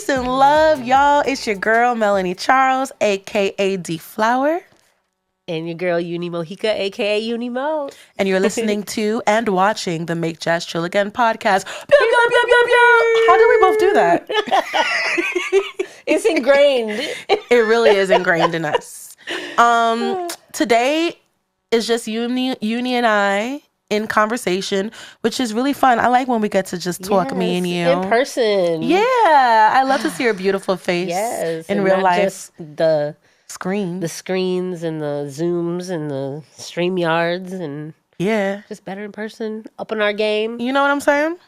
Peace and love, y'all. It's your girl, Melanie Charles, a.k.a. D-Flower. And your girl, YunieMo, a.k.a. YunieMo. And you're listening to and watching the Make Jazz Chill Again podcast. Pew, pew, pew, pew, pew. How did we both do that? It's ingrained. It really is ingrained in us. Today is just Uni and I in conversation, which is really fun. I like when we get to just talk, me and you. In person. Yeah. I love to see your beautiful face in real life. Just the screens and the Zooms and the StreamYards and just better in person, up in our game. You know what I'm saying?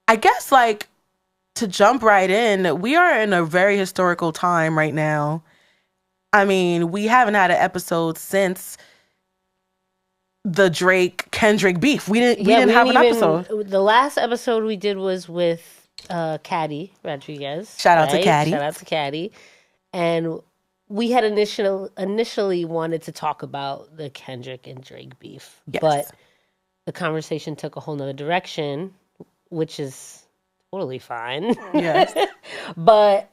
I guess like to jump right in, we are in a very historical time right now. I mean, we haven't had an episode since the Drake-Kendrick beef. We didn't have an episode. The last episode we did was with Caddy Rodriguez. Shout out to Caddy. Shout out to Caddy. And we had initially wanted to talk about the Kendrick and Drake beef. Yes. But the conversation took a whole nother direction, which is totally fine. Yes. But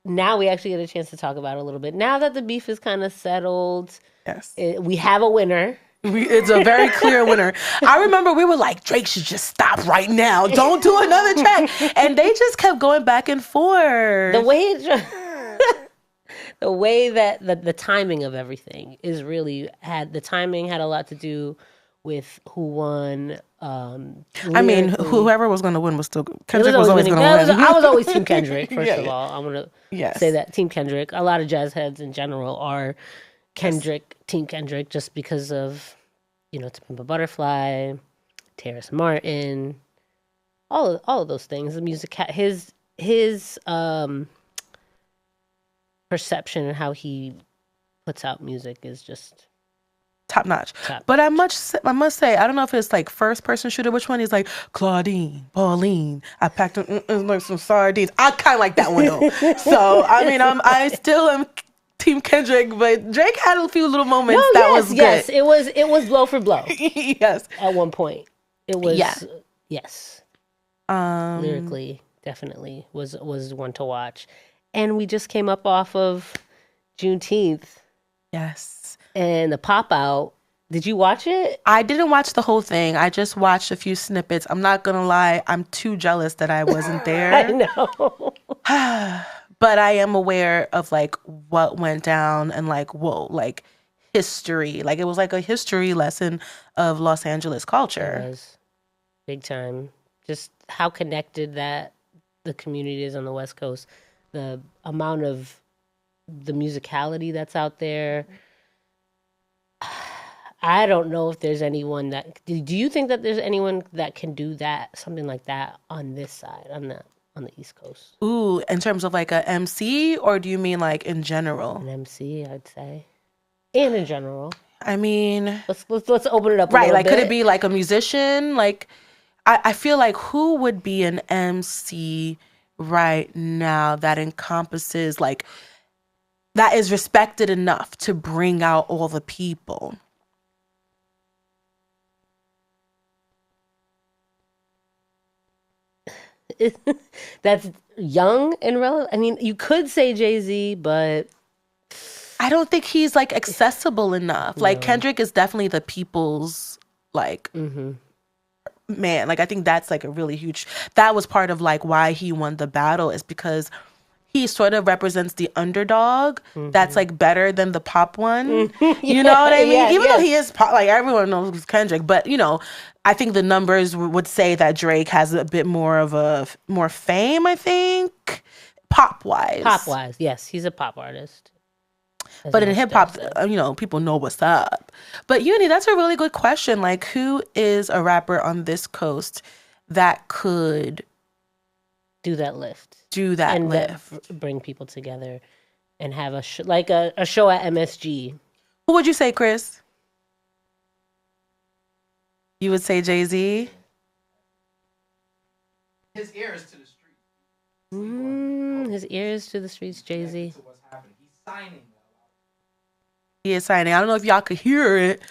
now we actually get a chance to talk about it a little bit. Now that the beef is kind of settled, yes, we have a winner. It's a very clear winner. I remember we were like, Drake should just stop right now. Don't do another track. And they just kept going back and forth. The way that the timing of everything is really had a lot to do with who won. I mean, whoever was going to win was still Kendrick was always going to win. I was always Team Kendrick. First of all, I want to say that Team Kendrick. A lot of jazz heads in general are Kendrick, Team Kendrick, just because of To Pimp a Butterfly, Terrace Martin, all of those things. The music, his perception and how he puts out music is just top notch. But I must say, I don't know if it's like first person shooter. Which one? He's like Claudine, Pauline. I packed like some sardines. I kind of like that one though. So I mean, I still am Team Kendrick, but Drake had a few little moments was good. Yes, it was blow for blow. Yes, at one point it was. Yes. Lyrically, definitely was one to watch, and we just came up off of Juneteenth. Yes, and the pop out. Did you watch it? I didn't watch the whole thing. I just watched a few snippets. I'm not gonna lie. I'm too jealous that I wasn't there. I know. But I am aware of like what went down and like, whoa, like history. Like it was like a history lesson of Los Angeles culture. It was big time. Just how connected that the community is on the West Coast. The amount of the musicality that's out there. I don't know if there's anyone that. Do you think that there's anyone that can do that, something like that on this side, on the East Coast? Ooh, in terms of like a MC, or do you mean like in general? An MC, I'd say, and in general. I mean, let's open it up. Right, like bit. Could it be like a musician? Like, I feel like who would be an MC right now that encompasses like that is respected enough to bring out all the people? That's young and relevant. I mean, you could say Jay-Z, but I don't think he's like accessible enough. No. Like Kendrick is definitely the people's like man. Like I think that's like a really huge. That was part of like why he won the battle is because he sort of represents the underdog that's like better than the pop one. You know what I mean? Even though he is pop, like everyone knows Kendrick, but I think the numbers would say that Drake has a bit more fame, I think, pop-wise. Pop-wise, yes. He's a pop artist. But in hip-hop, people know what's up. But Uni, that's a really good question. Like, who is a rapper on this coast that could do that lift? Bring people together and have a show at MSG. Who would you say, Chris? You would say Jay-Z? His ear is to the streets. His ear is to the streets, Jay-Z. What's happening? He's signing. He is signing. I don't know if y'all could hear it,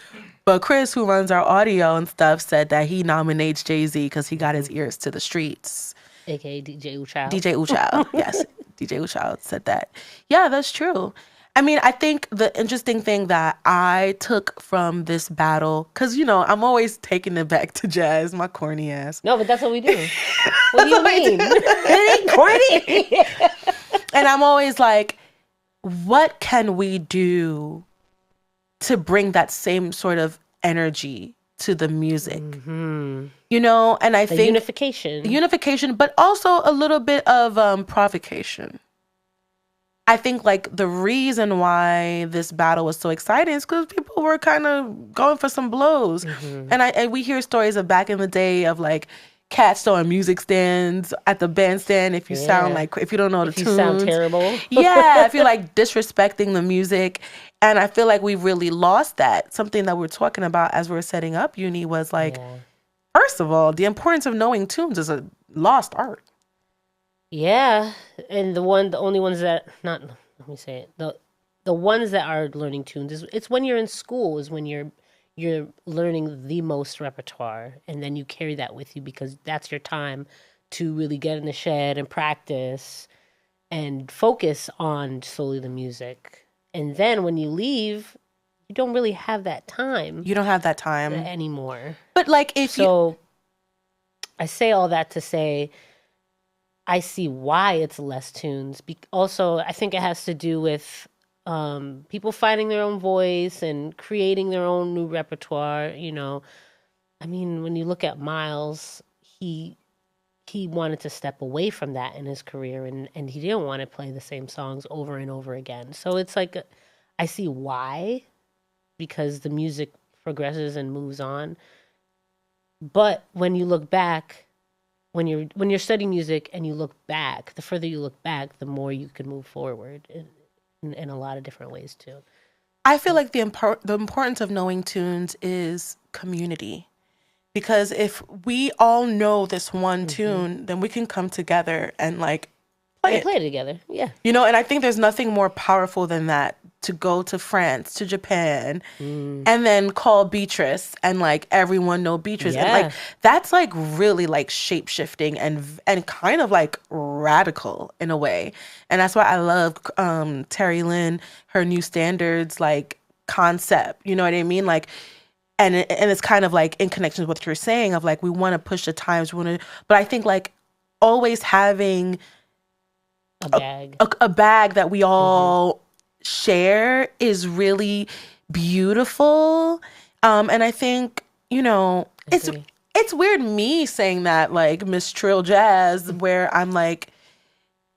But Chris, who runs our audio and stuff, said that he nominates Jay-Z because he got his ears to the streets. AKA DJ OOOchild. DJ OOOchild, yes. DJ OOOchild said that. Yeah, that's true. I mean, I think the interesting thing that I took from this battle, because, you know, I'm always taking it back to jazz, my corny ass. No, but that's what we do. What do you mean? It ain't corny. And I'm always like, what can we do to bring that same sort of energy to the music? Mm-hmm. You know, and I think unification, but also a little bit of provocation. I think like the reason why this battle was so exciting is because people were kind of going for some blows. Mm-hmm. And we hear stories of back in the day of like cats throwing music stands at the bandstand if you sound like, if you don't know the tunes. If you sound terrible. Yeah, if you're like disrespecting the music. And I feel like we really lost that. Something that we're talking about as we're setting up Uni was like, first of all, the importance of knowing tunes is a lost art. Yeah, and the only ones that let me say it, the ones that are learning tunes it's when you're in school is when you're learning the most repertoire, and then you carry that with you because that's your time to really get in the shed and practice and focus on solely the music. And then when you leave, you don't really have that time. You don't have that time anymore. But like I say all that to say, I see why it's less tunes. Also, I think it has to do with people finding their own voice and creating their own new repertoire. You know, I mean, when you look at Miles, he wanted to step away from that in his career, and he didn't want to play the same songs over and over again. So it's like, I see why, because the music progresses and moves on. But when you look back, when you're studying music and you look back, the further you look back, the more you can move forward in a lot of different ways too. I feel like the importance of knowing tunes is community. Because if we all know this one tune, then we can come together and like play it together. Yeah. You know, and I think there's nothing more powerful than that, to go to France, to Japan, and then call Beatrice and like everyone know Beatrice. Yeah. And like that's like really like shape shifting and kind of like radical in a way. And that's why I love Terry Lynn, her new standards like concept. You know what I mean? Like and it's kind of like in connection with what you're saying of like we want to push the times, but I think like always having a bag that we all share is really beautiful. And I think, you know, it's weird me saying that like Miss Trill Jazz, where I'm like,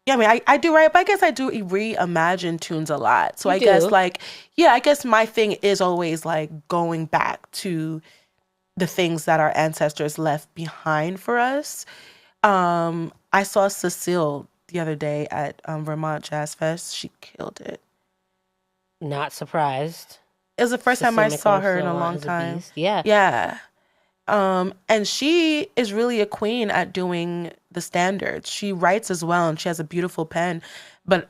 yeah, I mean, I do, right? But I guess I do reimagine tunes a lot. So I guess like, yeah, I guess my thing is always like going back to the things that our ancestors left behind for us. I saw Cecile the other day at Vermont Jazz Fest. She killed it. Not surprised. It was the first time I saw her in a long time. Yeah. Yeah. And she is really a queen at doing the standards. She writes as well, and she has a beautiful pen. But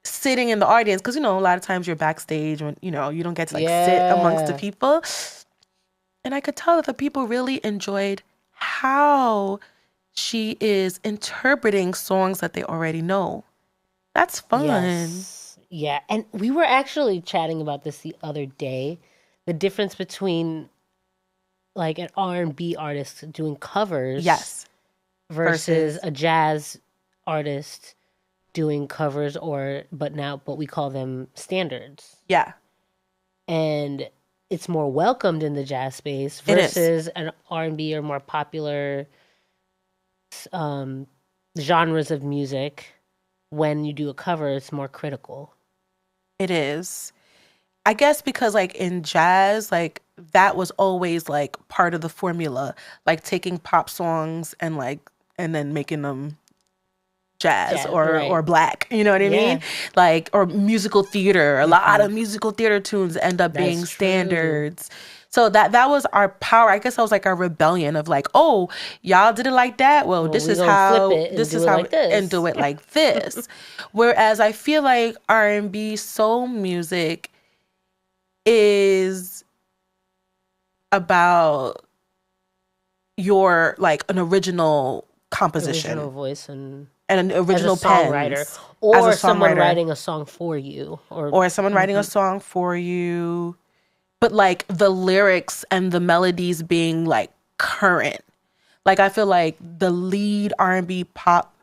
sitting in the audience, because, you know, a lot of times you're backstage when, you know, you don't get to like sit amongst the people. And I could tell that the people really enjoyed how she is interpreting songs that they already know. That's fun. Yes. Yeah. And we were actually chatting about this the other day. The difference between like an R&B artist doing covers. Yes. Versus a jazz artist doing covers but we call them standards. Yeah. And it's more welcomed in the jazz space versus an R&B or more popular genres of music. When you do a cover, it's more critical. It is. I guess because like in jazz, like that was always like part of the formula, like taking pop songs and then making them jazz or black, you know what I mean? Like, or musical theater. A lot of musical theater tunes end up being standards. So that was our power. I guess that was like our rebellion of like, oh, y'all did it like that. Well, this is how and do it like this. Whereas I feel like R&B soul music is about your like an original composition, original voice, and an original as a songwriter, pens, or as a someone songwriter. writing a song for you, or someone writing a song for you, but like the lyrics and the melodies being like current. Like I feel like the lead R&B pop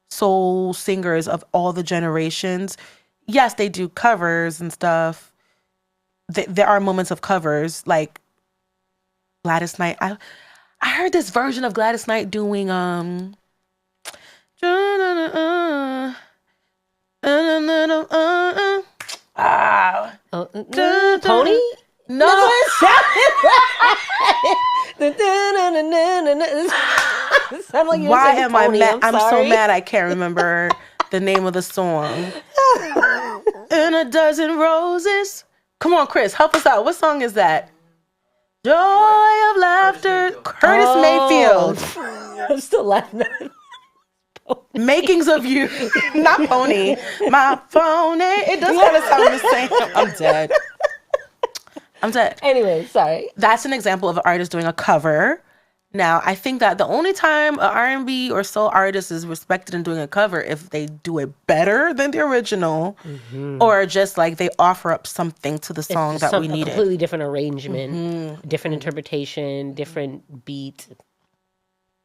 soul singers of all the generations, yes, they do covers and stuff. There are moments of covers, like Gladys Knight. I heard this version of Gladys Knight doing Pony? No. Sound like you Why saying am I Pony, mad? I'm so sorry. mad I can't remember the name of the song. And a dozen roses. Come on, Chris, help us out. What song is that? Joy of Laughter. Curtis Mayfield. I'm still laughing. Makings of You. Not Pony. My phone. It does kind of sound the same. I'm dead. Anyway, sorry. That's an example of an artist doing a cover. Now, I think that the only time an R&B or soul artist is respected in doing a cover if they do it better than the original, or just like they offer up something to the song that we A needed. completely different arrangement, different interpretation, different beat,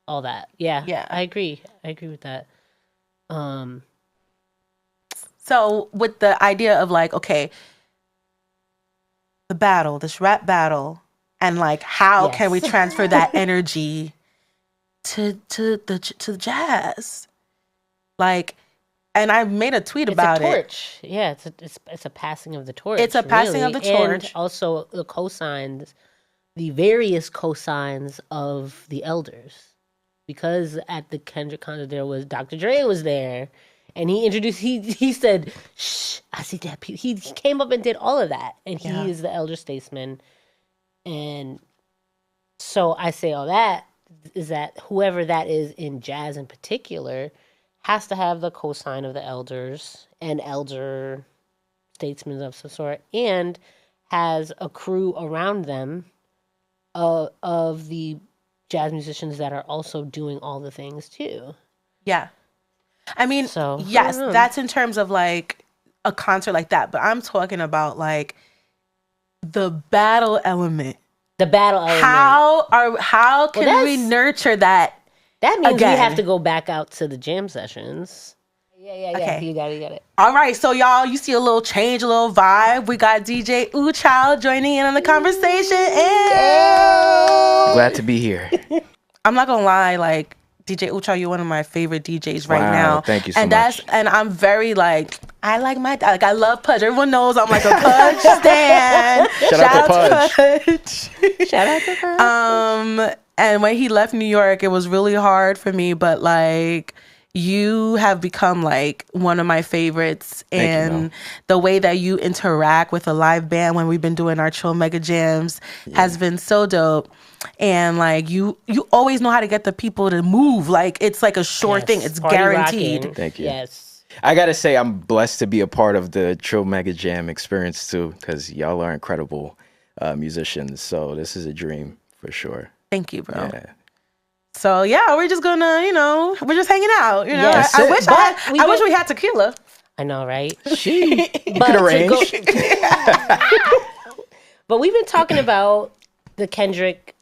all that. Yeah, I agree. I agree with that. So with the idea of like, okay, the battle, this rap battle, and like how can we transfer that energy to the jazz? Like, and I made a tweet about it. It's a torch. Yeah, it's a passing of the torch. It's a passing of the torch. And also the cosigns, the various cosigns of the elders. Because at the Kendrick concert there was Dr. Dre was there. And he introduced, he said, shh, I see that. He came up and did all of that. And he is the elder statesman. And so I say all that is that whoever that is in jazz in particular has to have the cosign of the elders and elder statesmen of some sort, and has a crew around them of the jazz musicians that are also doing all the things too. Yeah. I mean, yes, that's in terms of like a concert like that, but I'm talking about like the battle element. The battle element. How can we nurture that? That means again? We have to go back out to the jam sessions. Yeah. Okay. You got it. All right, so y'all, you see a little change, a little vibe. We got DJ OOOchild joining in on the conversation. Glad to be here. I'm not gonna lie, like DJ OOOchild, you're one of my favorite DJs right now. Thank you so much. And I'm very like, I love Pudge. Everyone knows I'm like a Pudge stan. Shout out to Pudge. Shout out to Pudge. And when he left New York, it was really hard for me, but like you have become like one of my favorites. And the way that you interact with a live band when we've been doing our Chill Mega Jams has been so dope. And like you always know how to get the people to move. Like it's like a sure thing. It's guaranteed. Rocking. Thank you. Yes. I gotta say I'm blessed to be a part of the Chill Mega Jam experience too, because y'all are incredible musicians. So this is a dream for sure. Thank you, bro. Yeah. So yeah, we're just gonna, we're just hanging out. Yes. I wish we had tequila. I know, right? You could arrange. But we've been talking about the Kendrick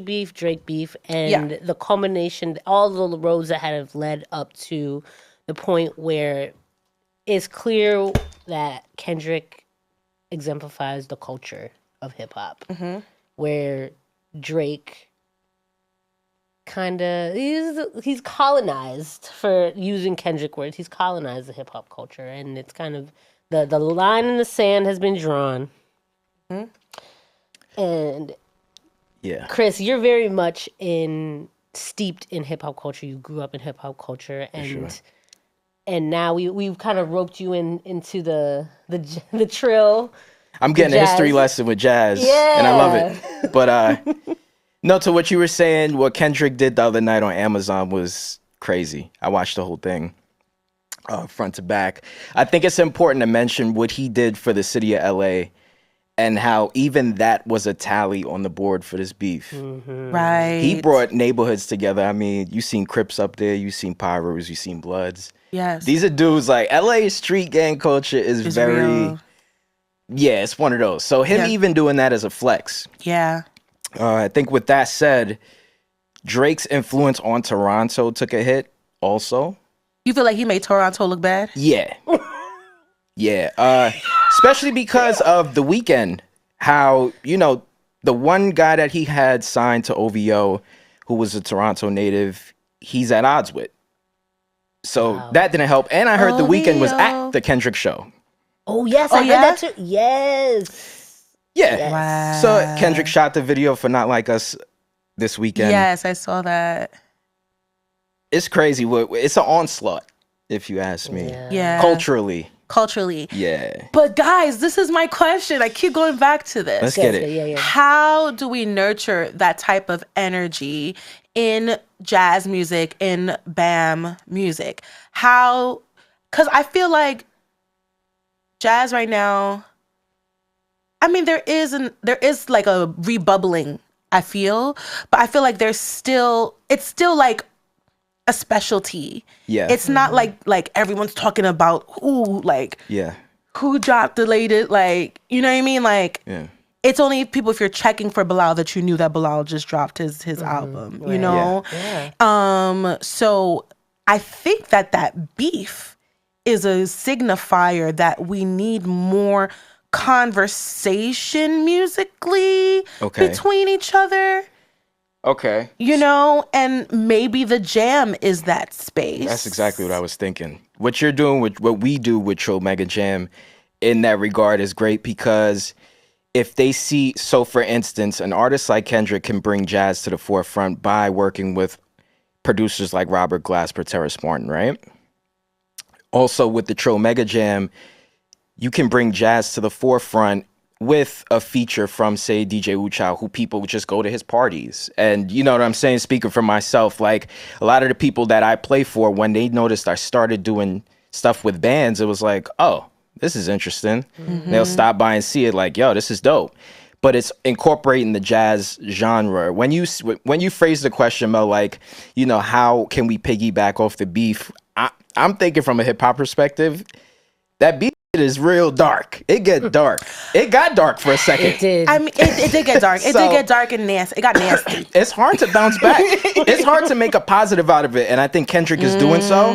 beef, Drake beef, and the culmination, all the roads that have led up to the point where it's clear that Kendrick exemplifies the culture of hip hop, where Drake he's colonized, for using Kendrick words, he's colonized the hip hop culture, and it's kind of the line in the sand has been drawn. And Chris, you're very much steeped in hip hop culture. You grew up in hip hop culture, and now we've kind of roped you into the trill. I'm getting a history lesson with jazz, and I love it. But no, to what you were saying, what Kendrick did the other night on Amazon was crazy. I watched the whole thing front to back. I think it's important to mention what he did for the city of LA and how even that was a tally on the board for this beef. Right. He brought neighborhoods together. I mean, you seen Crips up there, you seen Pyros, you seen Bloods. Yes. These are dudes like LA street gang culture is It's very real. Yeah, it's one of those. So him even doing that as a flex. Yeah. I think with that said, Drake's influence on Toronto took a hit also. You feel like he made Toronto look bad? Yeah. Yeah. Especially because of The Weeknd, how, you know, the one guy that he had signed to OVO, who was a Toronto native, he's at odds with. So that didn't help. And I heard The Weeknd was at the Kendrick show. Oh, yes. I heard that too. Yes. Yeah. Wow. So Kendrick shot the video for Not Like Us this weekend. Yes, I saw that. It's crazy. It's an onslaught, if you ask me. Yeah. Culturally. Yeah. But guys, this is my question. I keep going back to this. Let's get it. Yeah. How do we nurture that type of energy in jazz music, in BAM music? How? Because I feel like jazz right now, I mean, there is like a rebubbling, I feel, but I feel like it's still like a specialty. Yeah. It's not like everyone's talking about who dropped the latest, like, you know what I mean? Like, it's only people, if you're checking for Bilal, that you knew that Bilal just dropped his album, you know? Yeah. So I think that beef is a signifier that we need more conversation musically between each other. Okay. You know, and maybe the jam is that space. That's exactly what I was thinking. What you're doing with what we do with Tro Mega Jam in that regard is great, because if they see, so for instance, an artist like Kendrick can bring jazz to the forefront by working with producers like Robert Glasper, Terrace Martin, right? Also with the Tro Mega Jam, you can bring jazz to the forefront with a feature from, say, DJ OOOchild, who people would just go to his parties. And you know what I'm saying? Speaking for myself, like a lot of the people that I play for, when they noticed I started doing stuff with bands, it was like, oh, this is interesting. They'll stop by and see it like, yo, this is dope. But it's incorporating the jazz genre. When you phrase the question, Mel, like, you know, how can we piggyback off the beef? I'm thinking from a hip hop perspective, that beef is real dark. It get dark. It got dark for a second. It did. I mean, it did get dark. It did get dark and nasty. It got nasty. It's hard to bounce back. It's hard to make a positive out of it. And I think Kendrick is doing so.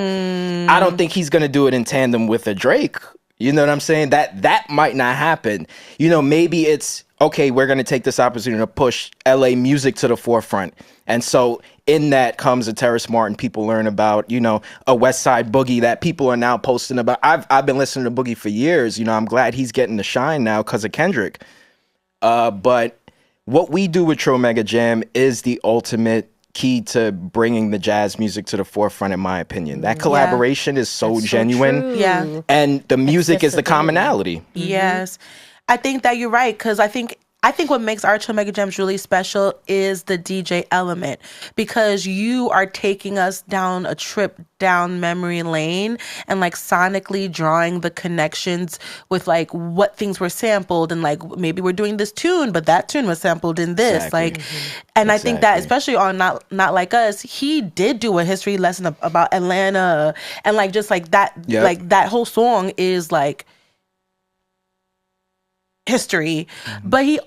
I don't think he's going to do it in tandem with a Drake. You know what I'm saying? That might not happen. You know, maybe it's, okay, we're going to take this opportunity to push LA music to the forefront. And so in that comes a Terrace Martin. People learn about, you know, a West Side Boogie that people are now posting about. I've been listening to Boogie for years. You know, I'm glad he's getting the shine now because of Kendrick. But what we do with Tro Mega Jam is the ultimate key to bringing the jazz music to the forefront, in my opinion. That collaboration is so genuine. So Yeah. And the music is the commonality. Yes. I think that you're right, because I think what makes our Tro Mega Jams really special is the DJ element, because you are taking us down a trip down memory lane and like sonically drawing the connections with like what things were sampled, and like maybe we're doing this tune, but that tune was sampled in this. Exactly. Like, and I think that especially on Not Like Us, he did do a history lesson about Atlanta, and like just like that, like that whole song is like history. But he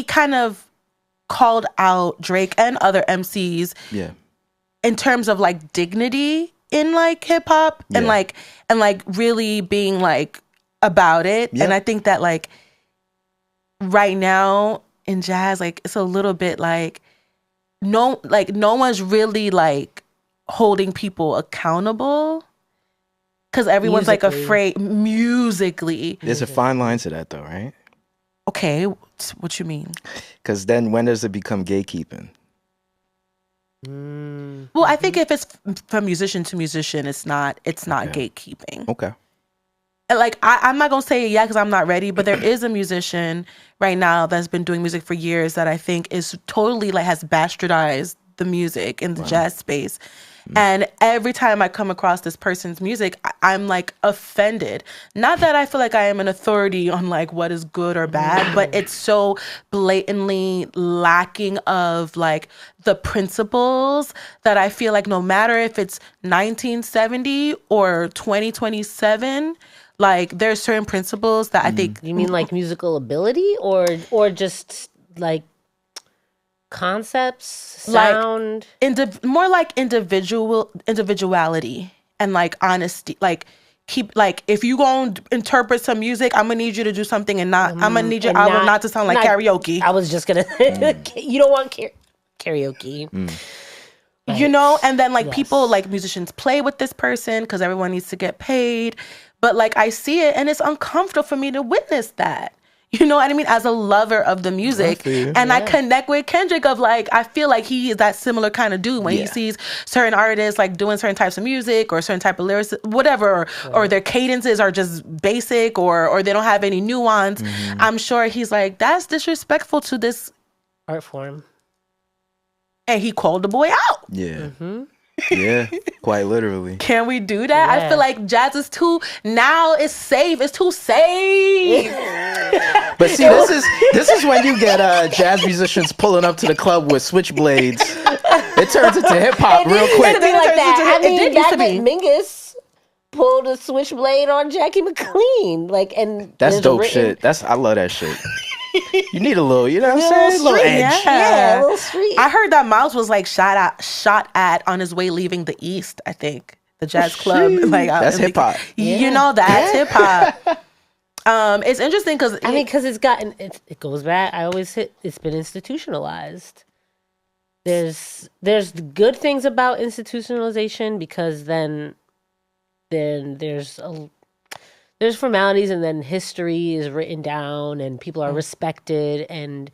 kind of called out Drake and other MCs in terms of like dignity in like hip hop and like really being like about it. And I think that like right now in jazz, like it's a little bit like no one's really like holding people accountable. Because everyone's like afraid musically. There's a fine line to that though, right? Okay, what you mean? Because then when does it become gatekeeping? Well, I think if it's from musician to musician, it's not gatekeeping. Okay. And like I'm not gonna say because I'm not ready, but there is a musician right now that's been doing music for years that I think is totally like has bastardized the music in the jazz space. And every time I come across this person's music, I'm like offended. Not that I feel like I am an authority on like what is good or bad, but it's so blatantly lacking of like the principles that I feel like no matter if it's 1970 or 2027, like there's certain principles that I think. You mean like musical ability or just like concepts, sound? Like more like individuality and like honesty. Like keep like if you gonna interpret some music, I'm gonna need you to do something and not. I'm gonna need your album not to sound like karaoke. I was just gonna. You don't want karaoke. Right. You know, and then like people like musicians play with this person because everyone needs to get paid. But like I see it and it's uncomfortable for me to witness that. You know what I mean? As a lover of the music. And I connect with Kendrick of like, I feel like he is that similar kind of dude when he sees certain artists like doing certain types of music or certain type of lyrics, whatever, or their cadences are just basic or they don't have any nuance. I'm sure he's like, that's disrespectful to this art form. And he called the boy out. Yeah. Yeah, quite literally. Can we do that? I feel like jazz is now it's safe. It's too safe. But see, this is when you get jazz musicians pulling up to the club with switchblades. It turns into hip hop real quick. It be like that. I mean, back when Mingus pulled a switchblade on Jackie McLean, like, and that's dope shit. I love that shit. You need a little, you know what I'm saying? A little edge. Yeah, a little street. I heard that Miles was like shot at on his way leaving the East, I think. The jazz club. Like that's hip hop. You know, that's hip hop. It's interesting because because it goes back. I always hit. It's been institutionalized. There's good things about institutionalization because then there's formalities and then history is written down and people are respected and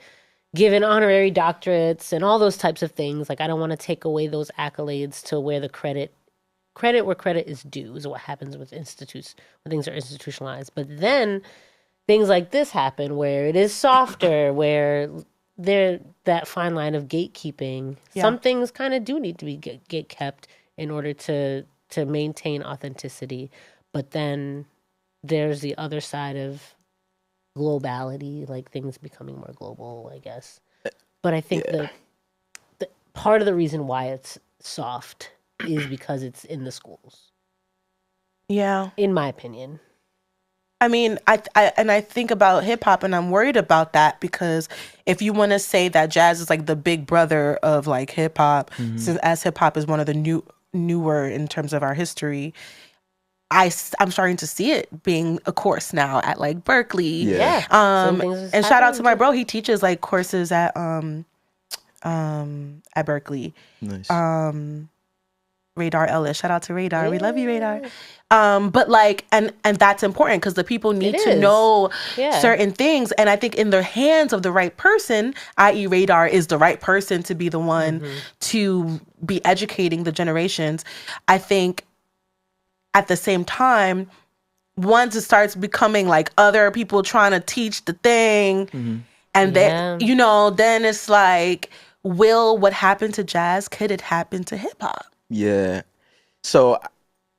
given honorary doctorates and all those types of things. Like I don't want to take away those accolades to where the credit where credit is due is what happens with institutes when things are institutionalized. But then things like this happen where it is softer, where that fine line of gatekeeping. Some things kind of do need to be gate kept in order to maintain authenticity. But then there's the other side of globality, like things becoming more global, I guess. But I think the part of the reason why it's soft is because it's in the schools. Yeah. In my opinion. I mean, I think about hip hop and I'm worried about that because if you want to say that jazz is like the big brother of like hip hop, since as hip hop is one of the newer in terms of our history, I'm starting to see it being a course now at like Berkeley. Yeah. And shout out to my bro. He teaches like courses at Berkeley. Nice. Radar Ellis. Shout out to Radar. We love you, Radar. But like, and that's important because the people need to know certain things. And I think in the hands of the right person, i.e. Radar is the right person to be the one to be educating the generations. I think at the same time, once it starts becoming like other people trying to teach the thing, and then, you know, then it's like, what happened to jazz? Could it happen to hip hop? Yeah. So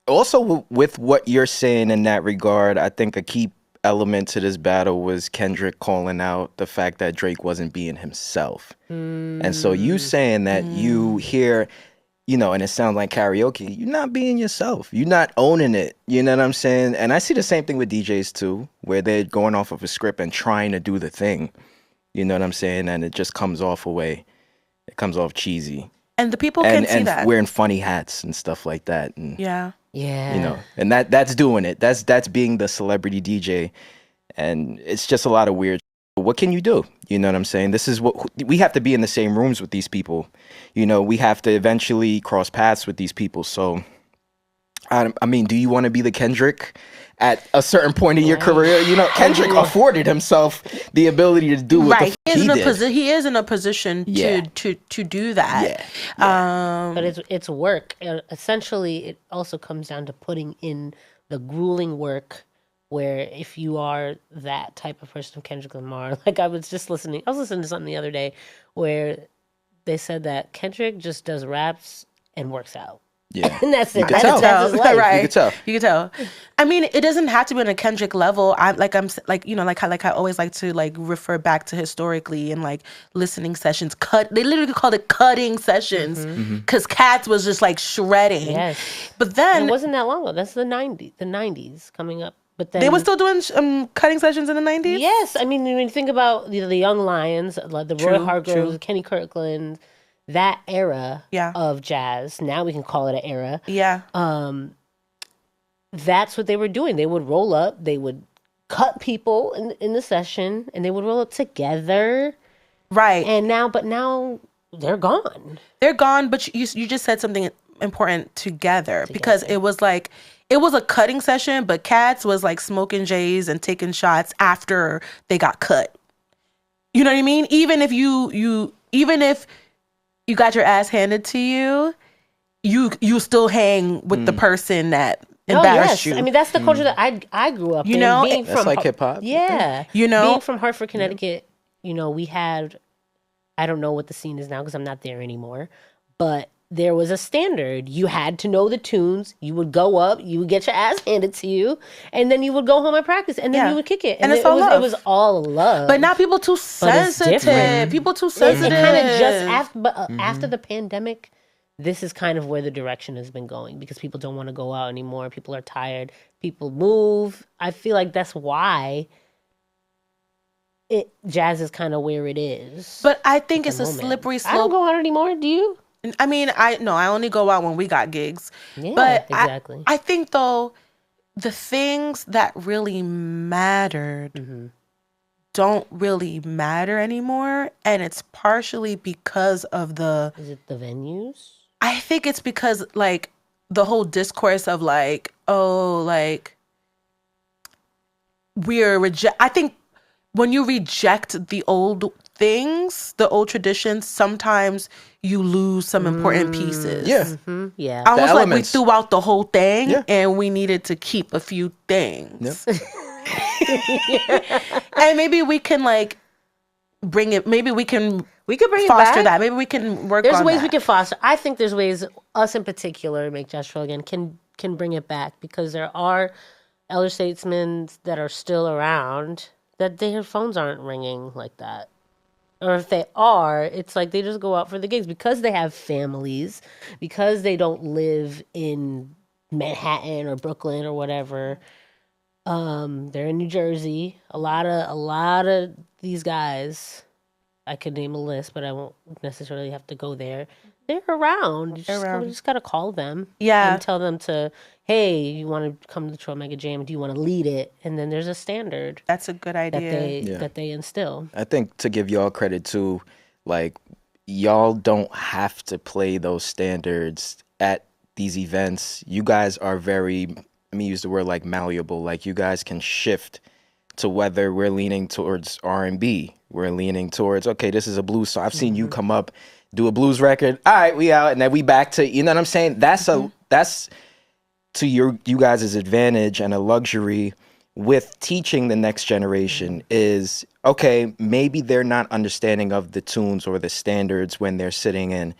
also with what you're saying in that regard, I think a key element to this battle was Kendrick calling out the fact that Drake wasn't being himself. And so you saying that you hear, you know, and it sounds like karaoke, you're not being yourself. You're not owning it. You know what I'm saying? And I see the same thing with DJs too, where they're going off of a script and trying to do the thing. You know what I'm saying? And it just comes off it comes off cheesy. And the people can see that. And wearing funny hats and stuff like that. And, Yeah. You know, and that's doing it. That's being the celebrity DJ. And it's just a lot of weird. What can you do? You know what I'm saying? This is what we have to be in the same rooms with these people. You know, we have to eventually cross paths with these people. So, I mean, do you want to be the Kendrick at a certain point in your career? You know, Kendrick afforded himself the ability to do what the fuck he did. He is in a position to do that. But it's work. Essentially, it also comes down to putting in the grueling work. Where if you are that type of person of Kendrick Lamar, like I was listening to something the other day where they said that Kendrick just does raps and works out. Yeah. And that's it. You could That's, tell. that's his life. Right. You could tell. You could tell. I mean, it doesn't have to be on a Kendrick level. I always like to like refer back to historically and like listening sessions. They literally called it cutting sessions because Cats was just like shredding. Yes. But then It wasn't that long ago. That's the 90s coming up. But then they were still doing cutting sessions in the 90s. Yes, I mean when you think about the Young Lions, like the Roy Hargroves, Kenny Kirkland, that era of jazz. Now we can call it an era. Yeah. That's what they were doing. They would roll up, they would cut people in the session, and they would roll up together. Right. And now they're gone. They're gone, but you just said something important together. Because it was like, it was a cutting session, but Cats was like smoking J's and taking shots after they got cut. You know what I mean? Even if you got your ass handed to you, you still hang with the person that embarrassed you. I mean, that's the culture that I grew up in. Being that's like hip hop. Yeah. Being from Hartford, Connecticut, we had, I don't know what the scene is now because I'm not there anymore, but there was a standard. You had to know the tunes. You would go up, you would get your ass handed to you, and then you would go home and practice, and then you would kick it. And it's all love. It was all love. But now people too sensitive. People too sensitive. It kind of just after the pandemic, this is kind of where the direction has been going because people don't want to go out anymore. People are tired. People move. I feel like that's why jazz is kind of where it is. But I think it's a slippery slope. I don't go out anymore. Do you? I mean, I only go out when we got gigs. Yeah, but exactly. I think though, the things that really mattered don't really matter anymore, and it's partially because of Is it the venues? I think it's because like the whole discourse of like, oh, like I think when you reject the old things, the old traditions, sometimes you lose some important pieces. Yeah. Mm-hmm. Yeah. Almost like we threw out the whole thing and we needed to keep a few things. Yep. And maybe we can like bring it, maybe we can bring it foster back. that. Maybe we can work There's on ways that. we can foster. I think there's ways, us in particular, Make Jazz Trail Again, can bring it back because there are elder statesmen that are still around that their phones aren't ringing like that. Or if they are, it's like they just go out for the gigs because they have families, because they don't live in Manhattan or Brooklyn or whatever. They're in New Jersey. A lot of these guys, I could name a list, but I won't necessarily have to go there. They're around. You just gotta call them. Yeah. And tell them hey, you want to come to the Trail Mega Jam? Do you want to lead it? And then there's a standard. That's a good idea. That they instill. I think to give y'all credit too, like y'all don't have to play those standards at these events. You guys are very, let me use the word like malleable. Like you guys can shift to whether we're leaning towards R&B, we're leaning towards, okay, this is a blues song. I've seen you come up, do a blues record. All right, we out, and then we back to, you know what I'm saying? That's to you guys' advantage and a luxury with teaching the next generation is, okay, maybe they're not understanding of the tunes or the standards when they're sitting in.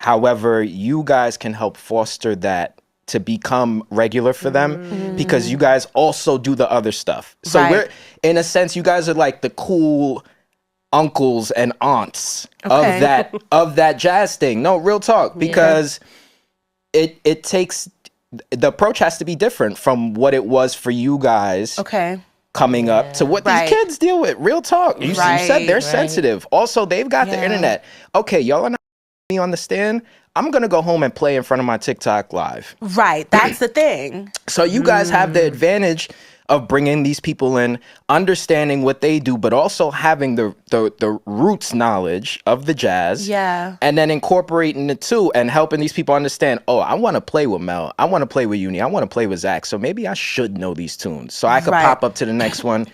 However, you guys can help foster that to become regular for them because you guys also do the other stuff. So we're, in a sense, you guys are like the cool uncles and aunts of that jazz thing. No, real talk, because it takes, the approach has to be different from what it was for you guys coming up to what these kids deal with. Real talk. You said they're sensitive. Also, they've got the internet. Okay, y'all are not me on the stand. I'm going to go home and play in front of my TikTok live. Right. That's the thing. So you guys have the advantage of bringing these people in, understanding what they do, but also having the roots knowledge of the jazz. Yeah. And then incorporating it too and helping these people understand, oh, I want to play with Mel. I want to play with Yunie. I want to play with Zach. So maybe I should know these tunes. So I could pop up to the next one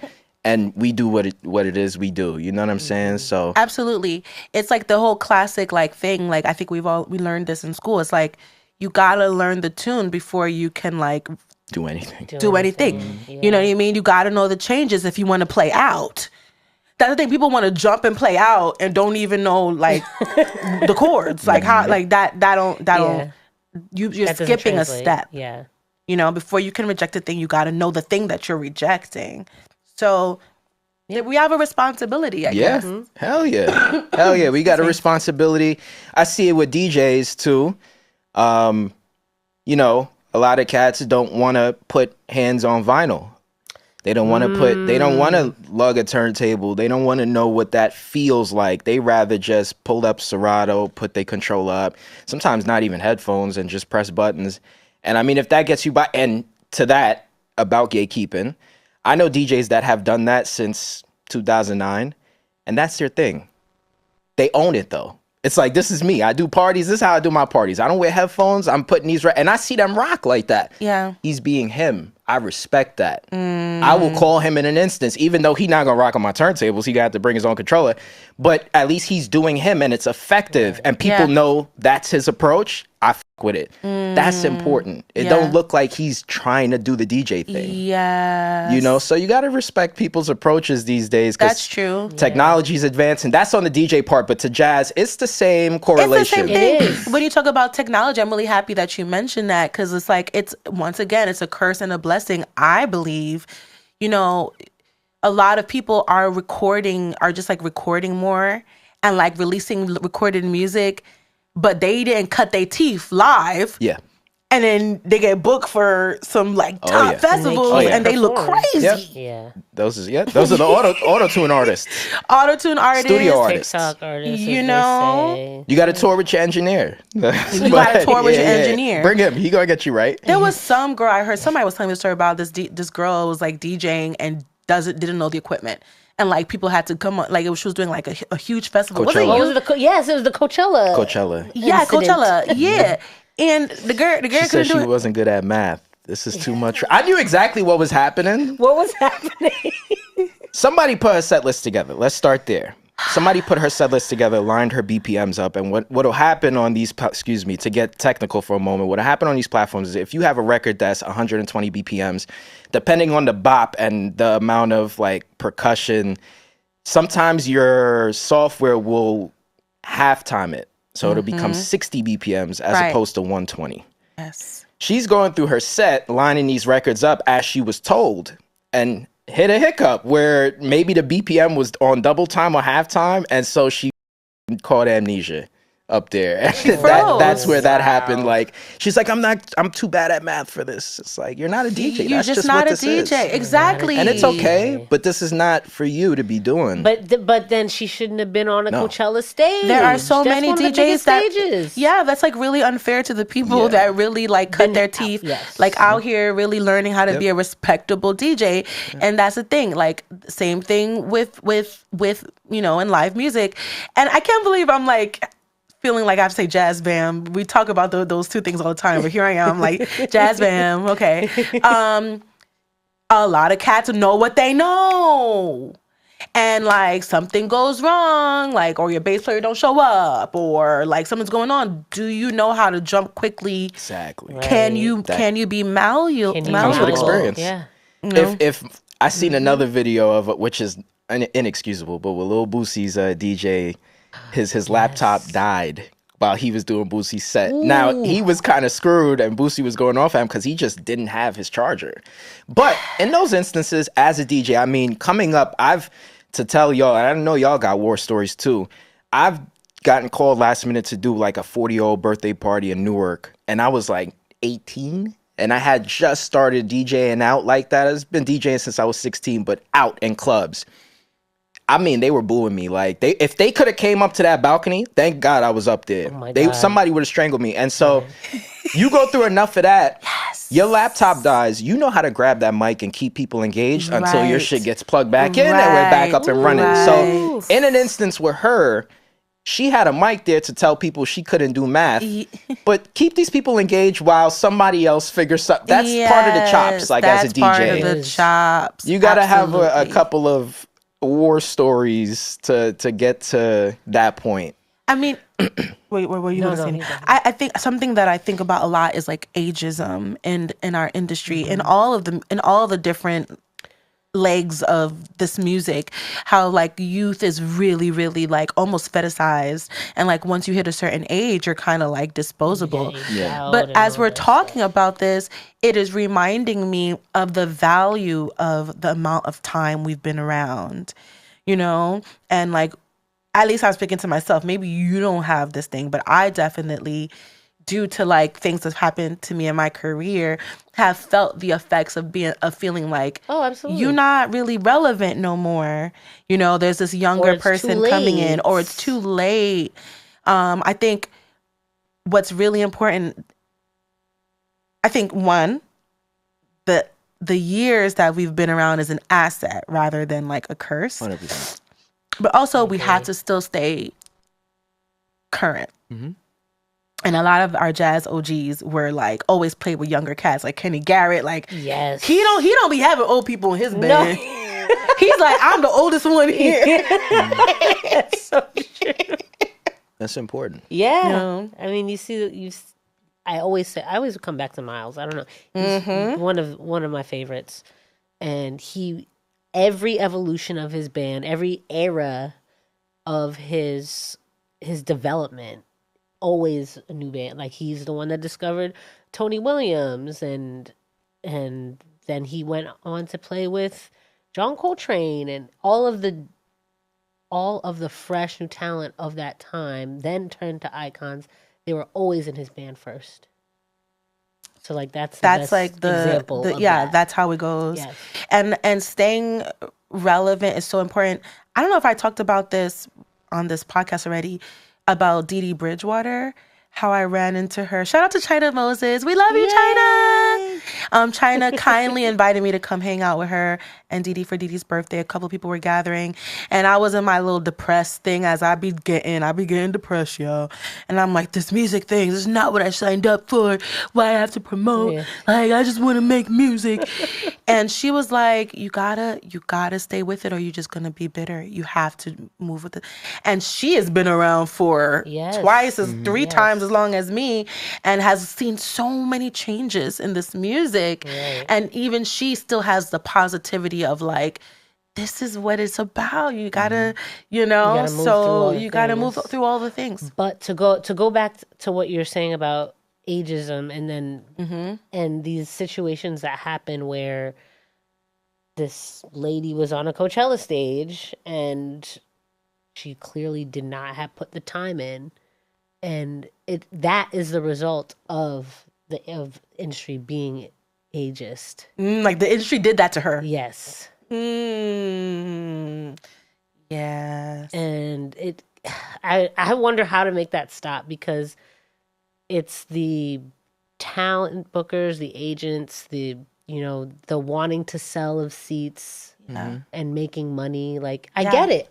and we do what it is we do. You know what I'm saying? So absolutely. It's like the whole classic like thing. Like I think we learned this in school. It's like you gotta learn the tune before you can like do anything. Yeah. You know what I mean? You gotta know the changes if you want to play out. That's the thing. People want to jump and play out and don't even know like the chords. Like how like that don't you're That doesn't skipping a translate. step. Yeah. You know, before you can reject a thing, you got to know the thing that you're rejecting. So we have a responsibility, I guess. Hell yeah. Hell yeah. We got a responsibility. I see it with DJs too. You know, a lot of cats don't want to put hands on vinyl. They don't want to they don't want to lug a turntable. They don't want to know what that feels like. They rather just pull up Serato, put their controller up, sometimes not even headphones, and just press buttons. And I mean, if that gets you by, and to that about gatekeeping, I know DJs that have done that since 2009, and that's their thing. They own it though. It's like, this is me. I do parties. This is how I do my parties. I don't wear headphones. I'm putting these and I see them rock like that. Yeah. He's being him. I respect that. I will call him in an instance, even though he's not gonna rock on my turntables. He got to bring his own controller, but at least he's doing him, and it's effective. And people know that's his approach. I fuck with it. That's important. It don't look like he's trying to do the DJ thing. Yeah. You know, so you got to respect people's approaches these days. That's true. Technology's advancing. That's on the DJ part, but to jazz, it's the same correlation. It's the same thing. When you talk about technology, I'm really happy that you mentioned that, because it's like, it's, once again, it's a curse and a blessing. I believe, you know, a lot of people are just like recording more and like releasing recorded music, but they didn't cut their teeth live. Yeah. And then they get booked for some like top festivals, and they look crazy. Yep. Yeah. Those are the auto-tune artists. Auto-tune artists. Studio artists. TikTok artists. You know? You got to tour with your engineer. You got to tour with your engineer. Bring him. He gonna get you right. There was some girl, I heard somebody was telling me a story about this girl was like DJing and didn't know the equipment. And like people had to come on, like she was doing like a huge festival. Coachella. Yes, it was the Coachella. Yeah, incident. Coachella. Yeah. And the girl She said she wasn't good at math. This is too much. I knew exactly what was happening. What was happening? Somebody put a set list together. Let's start there. Somebody put her set list together, lined her BPMs up, and what'll happen on these, to get technical for a moment, what'll happen on these platforms is if you have a record that's 120 BPMs, depending on the bop and the amount of like percussion, sometimes your software will half-time it. So it'll become 60 BPMs as opposed to 120. Yes. She's going through her set, lining these records up as she was told, and hit a hiccup where maybe the BPM was on double time or half time, and so she caught amnesia up there. That's where that happened. Like, she's like, I'm too bad at math for this. It's like, you're not a DJ. You're That's just not what a this DJ. is. Exactly. And it's okay, but this is not for you to be doing. But then she shouldn't have been on a Coachella stage. There are so That's many one of the DJs biggest that stages. Yeah, that's like really unfair to the people that really like cut their teeth, like out here really learning how to be a respectable DJ. And that's the thing. Like, same thing with you know, in live music. And I can't believe I'm like feeling like I have to say jazz bam. We talk about those two things all the time, but here I am like jazz bam. Okay. A lot of cats know what they know. And like something goes wrong, like, or your bass player don't show up, or like something's going on. Do you know how to jump quickly? Exactly. Right. Can you be malleable? Comes with experience. Yeah. If I seen another video of it, which is inexcusable, but with Lil Boosie's DJ, his laptop died while he was doing Boosie's set. Ooh. Now, he was kind of screwed, and Boosie was going off at him because he just didn't have his charger. But in those instances, as a DJ, I mean, coming up, to tell y'all, and I know y'all got war stories too, I've gotten called last minute to do like a 40-year-old birthday party in Newark, and I was like 18, and I had just started DJing out like that. I've been DJing since I was 16, but out in clubs. I mean, they were booing me. Like, if they could have came up to that balcony, thank God I was up there. Oh somebody would have strangled me. And so you go through enough of that, your laptop dies. You know how to grab that mic and keep people engaged until your shit gets plugged back in and we're back up and running. So in an instance with her, she had a mic there to tell people she couldn't do math, but keep these people engaged while somebody else figures something. That's part of the chops, like as a DJ. Part of the chops. You got to have a couple of war stories to get to that point. I mean, wait, what were you saying? I think something that I think about a lot is like ageism in our industry, in all of the different legs of this music, how like youth is really, really like almost fetishized, and like once you hit a certain age, you're kind of like disposable. Yeah. But as we're talking about this, it is reminding me of the value of the amount of time we've been around, you know, and like, at least I'm speaking to myself. Maybe you don't have this thing, but I definitely, due to like things that happened to me in my career, have felt the effects of feeling like, oh, absolutely, you're not really relevant no more. You know, there's this younger person coming in, or it's too late. I think what's really important, I think one, the years that we've been around is an asset rather than like a curse. 100%. But also we have to still stay current. Mm-hmm. And a lot of our jazz OGs were like always played with younger cats, like Kenny Garrett. Like, yes, he don't be having old people in his band. No. He's like, I'm the oldest one here. That's so true. That's important. Yeah, you know? I mean, you see, I always come back to Miles. I don't know, he's one of my favorites, and every evolution of his band, every era of his development, always a new band. Like, he's the one that discovered Tony Williams, and then he went on to play with John Coltrane, and all of the fresh new talent of that time then turned to icons. They were always in his band first. So like that's like the example of yeah, that. that's how it goes. Yes. And staying relevant is so important. I don't know if I talked about this on this podcast already, about Dee Dee Bridgewater, how I ran into her. Shout out to China Moses. We love you, China. China kindly invited me to come hang out with her and Dee Dee for Dee Dee's birthday. A couple of people were gathering, and I was in my little depressed thing, as I be getting depressed, y'all. And I'm like, this music thing, this is not what I signed up for. Why I have to promote? Yeah. Like, I just want to make music. And she was like, you gotta stay with it, or you're just gonna be bitter. You have to move with it. And she has been around for three times as long as me, and has seen so many changes in this music. Right. And even she still has the positivity of like, this is what it's about. You gotta, you know, so you gotta move through all the things. But to go back to what you're saying about ageism, and then and these situations that happen where this lady was on a Coachella stage and she clearly did not have put the time in, and that is the result of the industry being ageist. Like the industry did that to her. Yes. Yes. And I wonder how to make that stop, because it's the talent bookers, the agents, the wanting to sell of seats and making money. Like, I get it.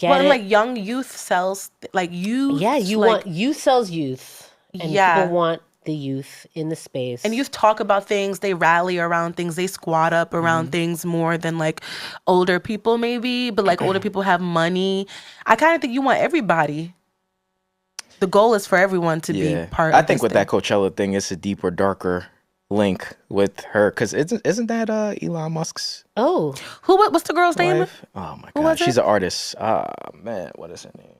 Well, like young youth sells, like youth. Yeah, want youth sells youth. And people want the youth in the space. And youth talk about things, they rally around things, they squat up around things more than like older people maybe, but like older people have money. I kind of think you want everybody. The goal is for everyone to be part of I think with thing. that Coachella thing, it's a deeper, darker link with her, because isn't that Elon Musk's what's the girl's name? Oh my god, she's an artist. Man, what is her name?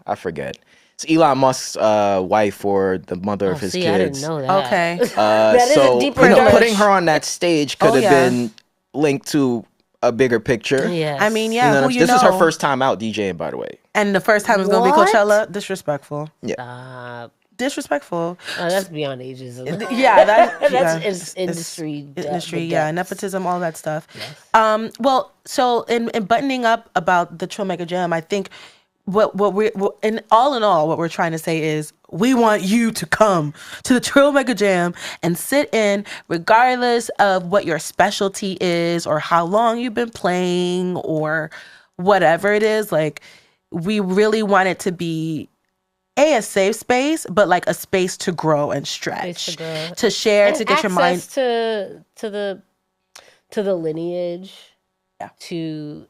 I forget. It's Elon Musk's wife, or the mother of his kids. I didn't know that. Okay. That is a deeper putting her on that stage could have been linked to a bigger picture. Yes. I mean, This is her first time out DJing, by the way. And the first time is going to be Coachella. Disrespectful. Yeah. Disrespectful. That's beyond ageism. Yeah, that's industry. Nepotism, all that stuff. Yes. Well, so in buttoning up about the Trill Mega Jam, I think what all in all, what we're trying to say is we want you to come to the Trill Mega Jam and sit in, regardless of what your specialty is or how long you've been playing or whatever it is. Like, we really want it to be a safe space, but like a space to grow and stretch, to share, and to get your mind to the lineage. Yeah.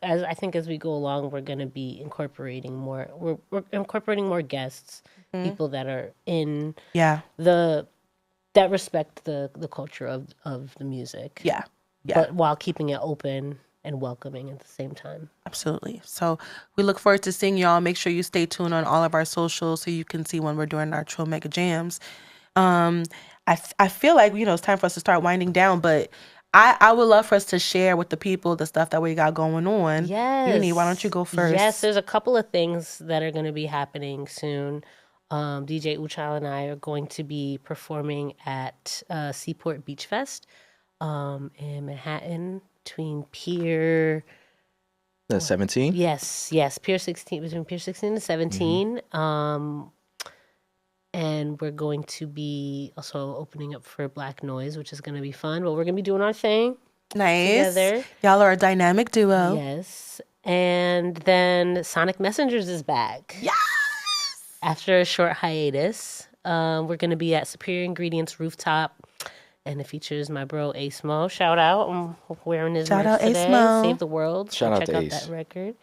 As we go along, we're going to be incorporating more. We're incorporating more guests, people that are in that respect the culture of the music. Yeah. but while keeping it open and welcoming at the same time. Absolutely. So we look forward to seeing y'all. Make sure you stay tuned on all of our socials so you can see when we're doing our Trill Mega Jams. I feel like, it's time for us to start winding down, but I would love for us to share with the people the stuff that we got going on. Yes. Yunie, why don't you go first? Yes, there's a couple of things that are going to be happening soon. DJ OOOchild and I are going to be performing at Seaport Beach Fest in Manhattan between Pier... The 17? Yes, Pier 16, between Pier 16 and 17. And we're going to be also opening up for Black Noise, which is going to be fun. But we're going to be doing our thing. Nice. Together. Y'all are a dynamic duo. Yes. And then Sonic Messengers is back. Yes! After a short hiatus. We're going to be at Superior Ingredients Rooftop. And it features my bro Ace Mo. Shout out. I'm wearing his merch today. Ace Mo. Save the world. Shout out check to out Ace. that record.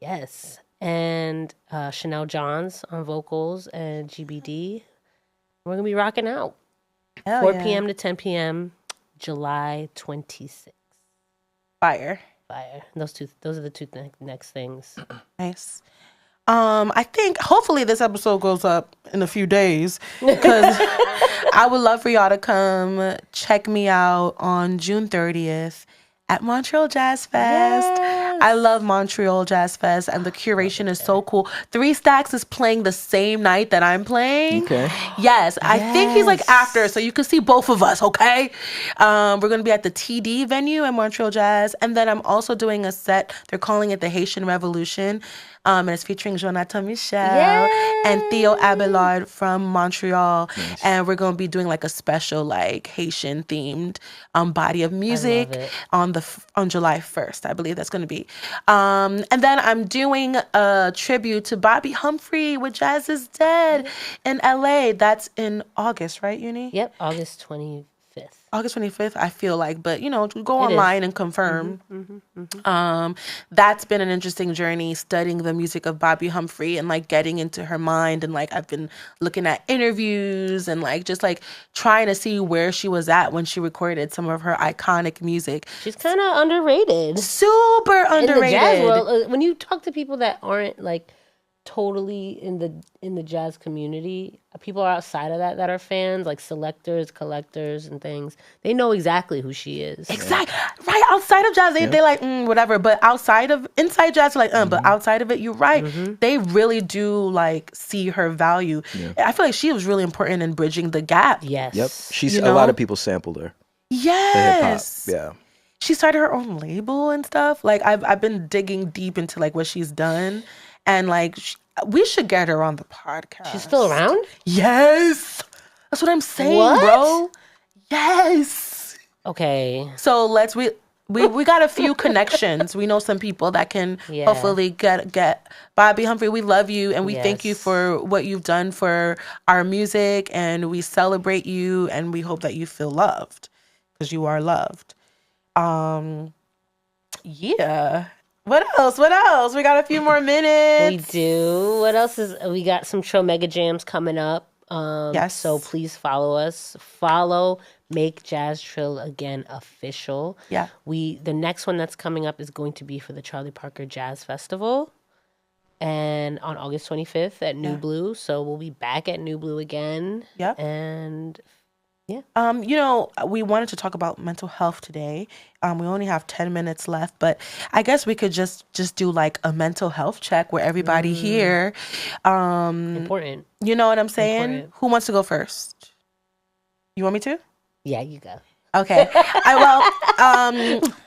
Yes. And Chanel Johns on vocals and GBD. We're going to be rocking out. 4 p.m. to 10 p.m. July 26th. Fire. Those are the two next things. Nice. I think hopefully this episode goes up in a few days because I would love for y'all to come check me out on June 30th at Montreal Jazz Fest. Yes. I love Montreal Jazz Fest and the curation is so cool. 3 Stacks is playing the same night that I'm playing. Okay. Yes, I think he's like after, so you can see both of us, okay? We're going to be at the TD venue at Montreal Jazz. And then I'm also doing a set, they're calling it the Haitian Revolution. And it's featuring Jonathan Michel and Theo Abelard from Montreal. Nice. And we're going to be doing like a special like Haitian themed body of music on July 1st. I believe that's going to be. And then I'm doing a tribute to Bobby Humphrey with Jazz is Dead in LA. That's in August, right, Yunie? Yep, August 25th. August 25th, I feel like, but go online and confirm. That's been an interesting journey, studying the music of Bobby Humphrey and like getting into her mind. And like I've been looking at interviews and like just like trying to see where she was at when she recorded some of her iconic music. She's kind of underrated. Super underrated. In the jazz world, when you talk to people that aren't like totally in the jazz community, people are outside of that are fans, like selectors, collectors, and things. They know exactly who she is. Exactly. Right. Outside of jazz, they're like, whatever. But inside jazz, they're like, but outside of it, you're right. They really do like see her value. Yeah. I feel like she was really important in bridging the gap. Yes. Yep. She's a lot of people sampled her. Yes. Yeah. She started her own label and stuff. Like I've been digging deep into like what she's done. And like, we should get her on the podcast. She's still around? Yes. That's what I'm saying, bro. Yes. Okay. So we got a few connections. We know some people that can hopefully get Bobby Humphrey. We love you and we thank you for what you've done for our music, and we celebrate you and we hope that you feel loved because you are loved. Yeah. What else? We got a few more minutes. We do. What else we got some Trill Mega Jams coming up. Yes. So please follow us. Follow Make Jazz Trill Again Official. Yeah. The next one that's coming up is going to be for the Charlie Parker Jazz Festival. And on August 25th at New Blue. So we'll be back at New Blue again. Yep. And we wanted to talk about mental health today. We only have 10 minutes left, but I guess we could just do like a mental health check where everybody here. Important. You know what I'm saying? Important. Who wants to go first? You want me to? Yeah, you go. Okay.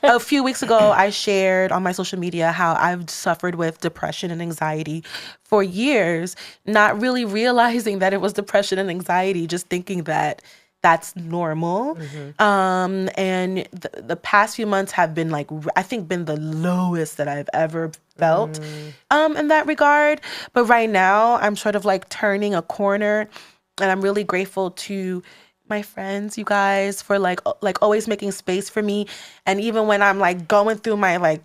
A few weeks ago, I shared on my social media how I've suffered with depression and anxiety for years, not really realizing that it was depression and anxiety, just thinking that that's normal. And the past few months have been like, I think been the lowest that I've ever felt in that regard. But right now I'm sort of like turning a corner, and I'm really grateful to my friends, you guys, for like always making space for me. And even when I'm like going through my like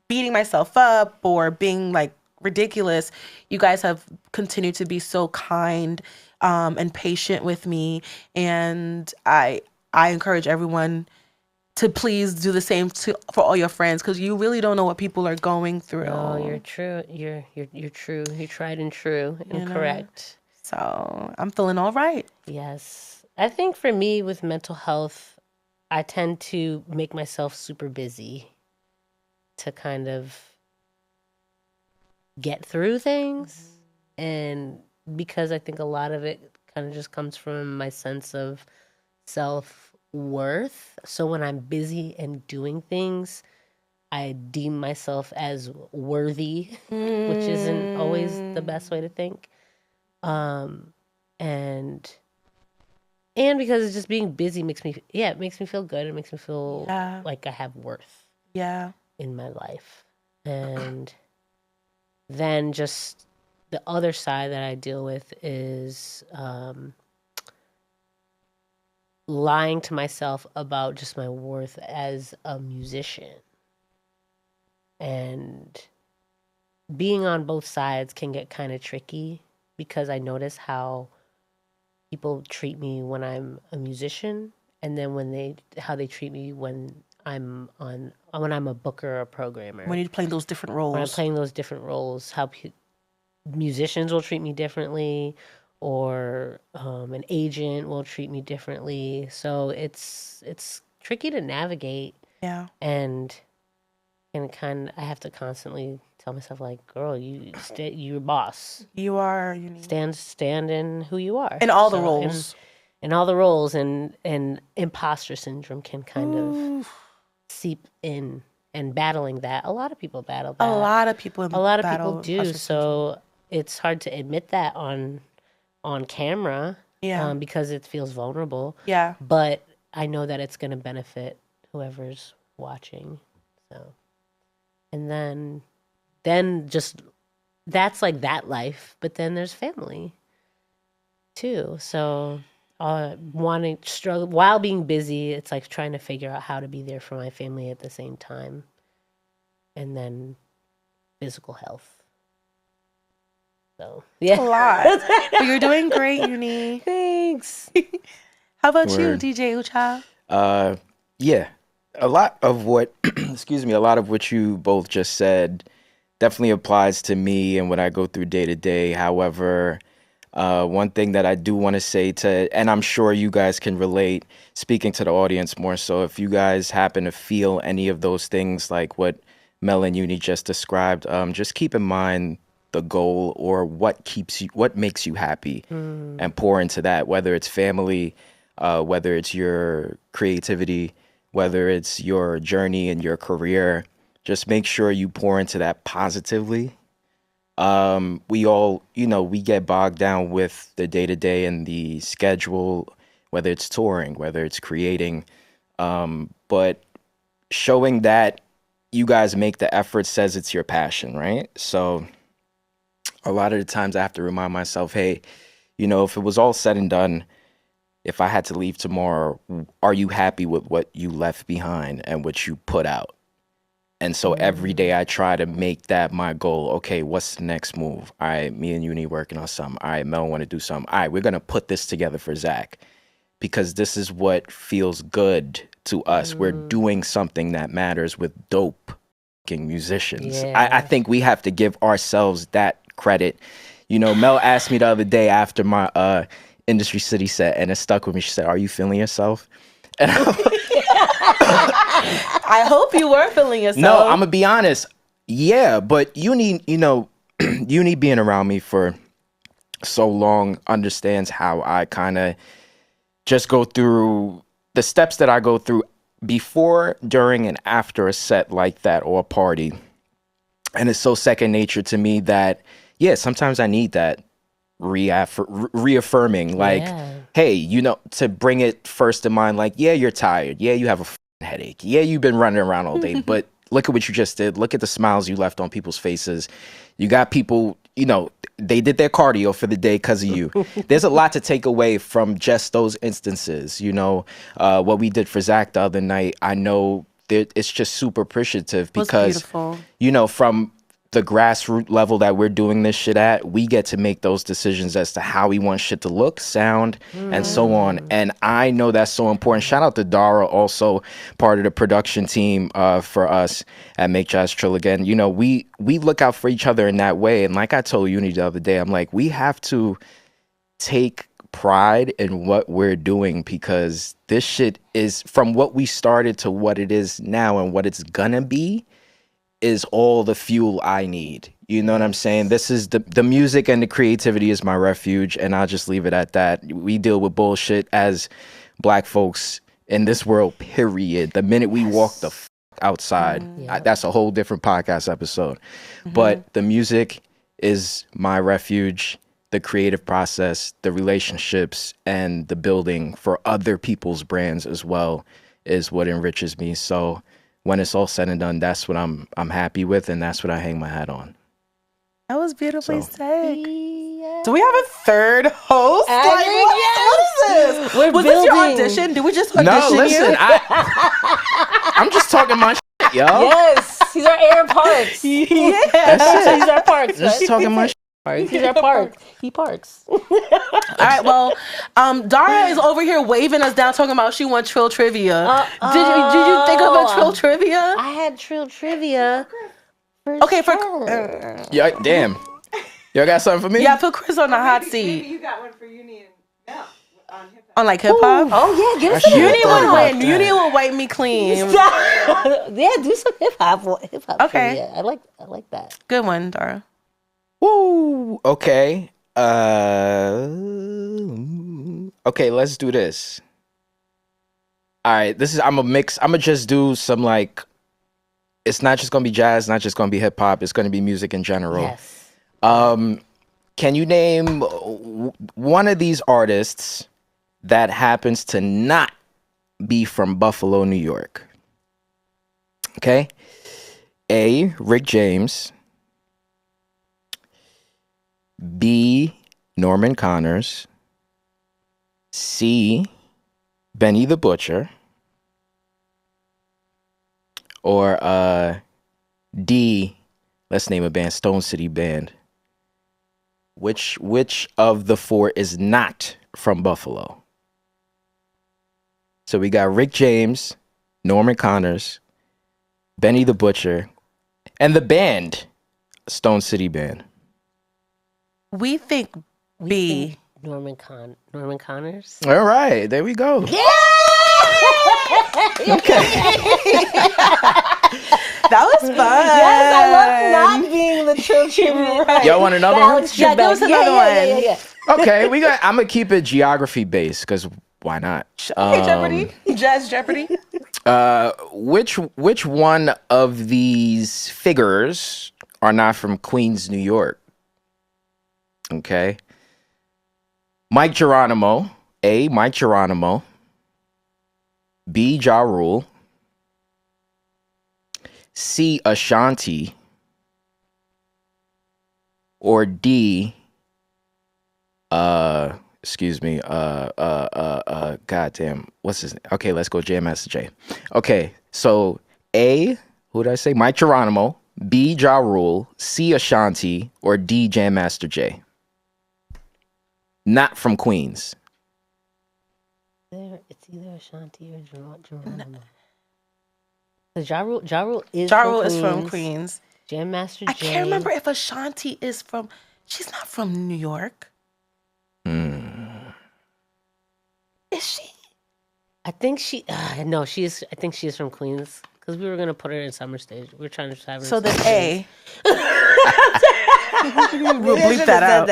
beating myself up or being like ridiculous, you guys have continued to be so kind and patient with me. And I encourage everyone to please do the same for all your friends, because you really don't know what people are going through. Oh, you're true. You're true. You're tried and true and correct. So I'm feeling all right. Yes. I think for me with mental health, I tend to make myself super busy to kind of get through things. And because I think a lot of it kind of just comes from my sense of self-worth. So when I'm busy and doing things, I deem myself as worthy, which isn't always the best way to think. And because just being busy makes me feel good. It makes me feel like I have worth in my life. And then just the other side that I deal with is lying to myself about just my worth as a musician. And being on both sides can get kind of tricky, because I notice how people treat me when I'm a musician, and then how they treat me when I'm a booker or a programmer. When you're playing those different roles. When I'm playing those different roles, how musicians will treat me differently, or an agent will treat me differently. So it's tricky to navigate. Yeah. And I have to constantly tell myself, like, girl, you're boss. You are unique. Stand in who you are. In all the roles. In all the roles, and imposter syndrome can kind of seep in, and battling that. A lot of people battle that. A lot of people do. So it's hard to admit that on camera. Yeah. Because it feels vulnerable. Yeah. But I know that it's going to benefit whoever's watching. So, and then just, that's like that life. But then there's family too. So struggle while being busy, it's like trying to figure out how to be there for my family at the same time. And then physical health. So yeah, a lot. But you're doing great, Uni. Thanks. How about you, DJ OOOchild? Yeah, a lot of what a lot of what you both just said definitely applies to me and what I go through day to day. However, one thing that I do want to say and I'm sure you guys can relate, speaking to the audience more so, if you guys happen to feel any of those things like what Mel and Uni just described, just keep in mind the goal, or what makes you happy, and pour into that, whether it's family, whether it's your creativity, whether it's your journey and your career. Just make sure you pour into that positively. We all, we get bogged down with the day-to-day and the schedule, whether it's touring, whether it's creating, but showing that you guys make the effort says it's your passion, right? So a lot of the times I have to remind myself, hey, if it was all said and done, if I had to leave tomorrow, are you happy with what you left behind and what you put out? And so every day I try to make that my goal. Okay, what's the next move? All right, me and Uni working on something. All right, Mel want to do something. All right, we're going to put this together for Zach, because this is what feels good to us. We're doing something that matters with dope musicians. Yeah. I think we have to give ourselves that credit. Mel asked me the other day after my Industry City set, and it stuck with me. She said, "Are you feeling yourself?" And I hope you were feeling yourself. No, I'm gonna be honest. Yeah, but Uni being around me for so long understands how I kind of just go through the steps that I go through before, during, and after a set like that or a party. And it's so second nature to me that, yeah, sometimes I need that reaffirming, like, hey, to bring it first to mind, like, yeah, you're tired. Yeah, you have a headache. Yeah, you've been running around all day, but look at what you just did. Look at the smiles you left on people's faces. You got people, they did their cardio for the day because of you. There's a lot to take away from just those instances. What we did for Zach the other night, I know that it's just super appreciative because, from the grassroots level that we're doing this shit at, we get to make those decisions as to how we want shit to look, sound, and so on. And I know that's so important. Shout out to Dara, also part of the production team for us at Make Jazz Trill Again. You know, we look out for each other in that way. And like I told Uni the other day, I'm like, we have to take pride in what we're doing, because this shit is, from what we started to what it is now and what it's gonna be, is all the fuel I need. You know what I'm saying? This is the music and the creativity is my refuge, and I'll just leave it at that. We deal with bullshit as Black folks in this world, period. The minute we walk the outside, that's a whole different podcast episode. But the music is my refuge. The creative process, the relationships, and the building for other people's brands as well is what enriches me. So when it's all said and done, that's what I'm happy with, and that's what I hang my hat on. That was beautifully said. Do we have a third host? What is this? Was this your audition? Did we just audition No, listen, you? I'm just talking my shit, yo. Yes, he's our Aaron Parks. That's it. He's our Parks. Just Right? talking my shit. He's our Parks. He parks. All right, well, Dara is over here waving us down, talking about she wants Trill Trivia. Did you think of a Trill Trivia? I had Trill Trivia. Okay, Yeah, damn. Y'all got something for me? yeah, put Chris on the hot Maybe seat. you got one for Uni and Mel on hip hop. On like hip hop? Oh yeah, give us I some should- Uni hip would hop. win. Uni will wipe me clean. Yeah, do some hip hop. Okay. trivia. I like that. Good one, Dara. Woo. Okay. Okay, let's do this. All right, I'm gonna just do some, like, it's not just gonna be jazz, not just gonna be hip hop, it's gonna be music in general. Yes. Can you name one of these artists that happens to not be from Buffalo, New York? Okay. A, Rick James. B, Norman Connors. C, Benny the Butcher. Or D, let's name a band, Stone City Band. Which of the four is not from Buffalo? So we got Rick James, Norman Connors, Benny the Butcher, and the band, Stone City Band. We think B. Norman Connors. All right, there we go. That was fun. Yes, I love not being the children. Right. Y'all want another one? Yeah, give us another one. Yeah. Okay, I'm gonna keep it geography based, because why not? Okay, Jeopardy. Jazz Jeopardy. Which one of these figures are not from Queens, New York? Okay. Mike Geronimo. A, Mike Geronimo. B, Ja Rule. C, Ashanti. Or D, goddamn, what's his name? Okay, let's go Jam Master Jay. Okay, so A, who did I say? Mike Geronimo. B, Ja Rule. C, Ashanti. Or D, Jam Master Jay. Not from Queens. It's either Ashanti or Geronimo. Ja Rule is Ja from Rule Queens. is from Queens. Jam Master Jay. I can't remember if Ashanti is from. She's not from New York. Is she? I think she. No, she is. I think she is from Queens because we were gonna put her in Summer Stage. We were trying to have her. So in then Summer Stage. We'll bleep that out.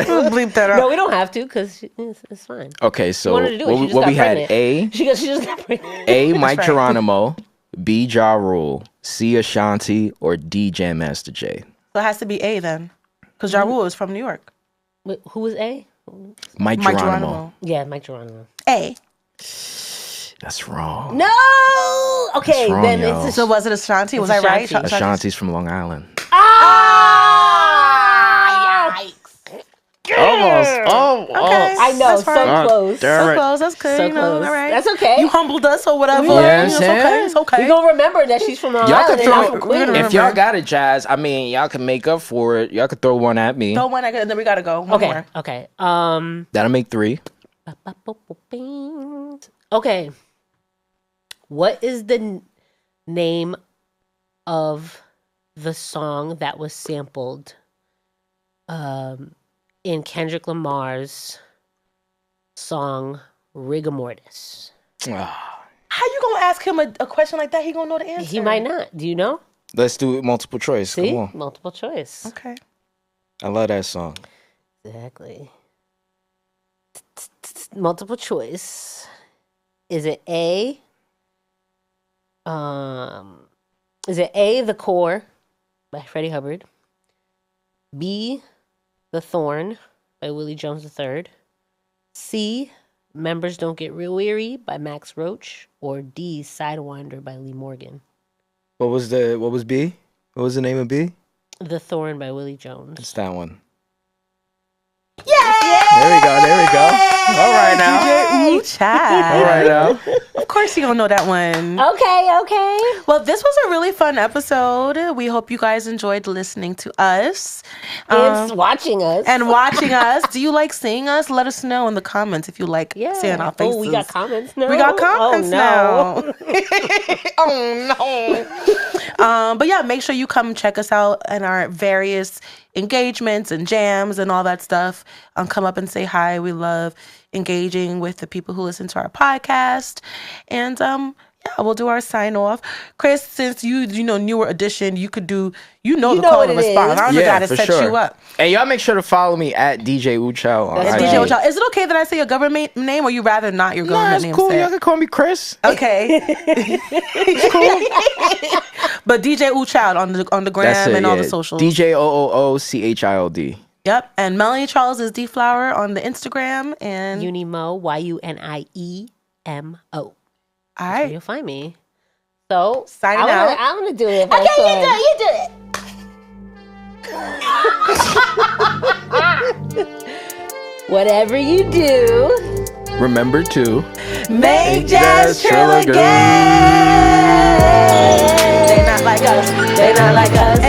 We'll bleep that out. No, we don't have to because it's fine. Okay, so wanted to do it, she just what got we had, pregnant. A, She just got pregnant. A, Mike right. Geronimo. B, Ja Rule. C, Ashanti. Or D, Jam Master Jay. So it has to be A then. Because Ja Rule is from New York. Wait, who was A? Mike Geronimo. Yeah, Mike Geronimo. A. That's wrong. No. Okay, That's wrong, then yo. it's So was it Ashanti? Was It's I right? Ashanti. Ashanti's from Long Island. Ah! Yikes. Almost. Oh, Okay. I I know, That's so fine. close. All So right. close. That's good. So You know, close. all right. That's okay. You humbled us or whatever. Yeah, It's I'm okay. It's okay. We gonna remember that she's from Long Y'all Island could and I'm throw from it. Queens. We're If y'all got it, Jazz, I mean, y'all can make up for it. Y'all could throw one at me. Throw one, and then we gotta go. One Okay, more. okay. That'll make 3. Okay. What is the name of the song that was sampled in Kendrick Lamar's song Rigor Mortis? How you gonna ask him a question like that? He gonna know the answer. He might not. Do you know? Let's do multiple choice. See? Come on. Multiple choice. Okay. I love that song. Exactly. Multiple choice. Is it A? Is it A, The Core by Freddie Hubbard? B, The Thorn by Willie Jones III? C, Members Don't Get Real Weary by Max Roach? Or D, Sidewinder by Lee Morgan? What was B? What was the name of B? The Thorn by Willie Jones. It's that one. There we go. All right now. OOOchild. All right now. Of course you gonna know that one. Okay. Well, this was a really fun episode. We hope you guys enjoyed listening to us. It's watching us. And watching us. Do you like seeing us? Let us know in the comments if you like seeing our faces. Oh, we got comments now? We got comments now. Oh, no. But yeah, make sure you come check us out in our various engagements and jams and all that stuff. Come up and say hi. We love engaging with the people who listen to our podcast. And yeah, we'll do our sign off. Chris, since you know newer edition, you could do the call and response. I don't gotta set you up. And y'all make sure to follow me at DJ OOOchild on That's IG. DJ OOOchild. Is it okay that I say your government name, or you rather not your government name? That's cool. said? Y'all can call me Chris. Okay. Cool. But DJ OOOchild on the gram and all the socials. DJ OOOchild. Yep. And Melanie Charles is D-Flower on the Instagram and YunieMo, YunieMo. All right. You'll find me. So Signing out. I'm gonna do it. Okay, you do it. Whatever you do, Remember to Make jazz trill again. They not like us. They not like us.